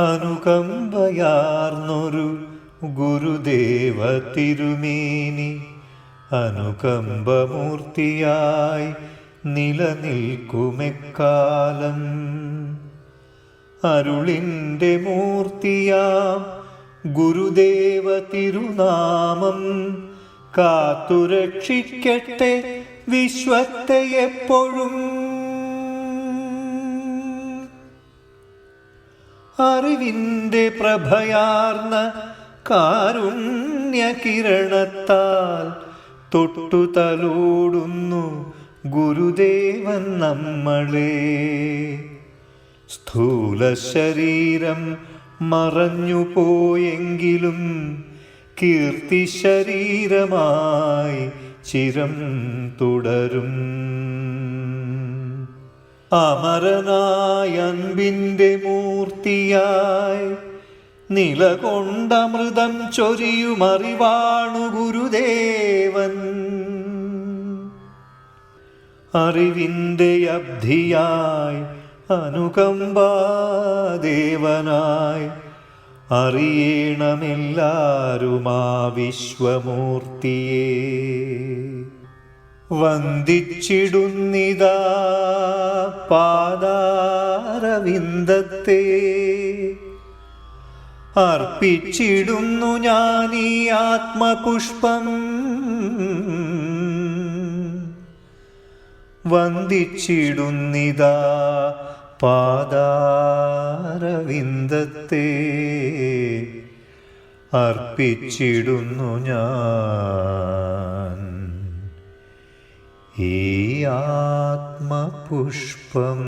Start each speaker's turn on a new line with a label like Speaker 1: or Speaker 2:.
Speaker 1: അനുകമ്പയാർന്നൊരു ഗുരുദേവ തിരുമേനി അനുകമ്പമൂർത്തിയായി നിലനിൽക്കുമെക്കാലം. അരുളിൻ്റെ മൂർത്തിയാം ഗുരുദേവ തിരുനാമം കാത്തുരക്ഷിക്കട്ടെ വിശ്വത്തെ എപ്പോഴും. അറിവിൻ്റെ പ്രഭയാർന്ന കാരുണ്യകിരണത്താൽ തൊട്ടു തലോടുന്നു ഗുരുദേവൻ നമ്മളെ. സ്ഥൂല ശരീരം മറഞ്ഞു പോയെങ്കിലും കീർത്തി ശരീരമായി ചിരം തുടരും. അമരനായ അൻപിൻ്റെ മൂർത്തിയായി നിലകൊണ്ടമൃതം ചൊരിയുമറിവാണു ഗുരുദേവൻ. അറിവിൻ്റെ അബ്ധിയായി അനുകമ്പാദേവനായി അറിയണമെല്ലാരുമാ വിശ്വമൂർത്തിയെ. വന്ദിച്ചിടുന്നിതാ പാദാരവിന്ദത്തെ, അർപ്പിച്ചിടുന്നു ഞാനീ ആത്മപുഷ്പം. വന്ദിച്ചിടുന്നിതാ പാദാരവിന്ദത്തെ, അർപ്പിച്ചിടുന്നു ഞാൻ ഈ ആത്മപുഷ്പം.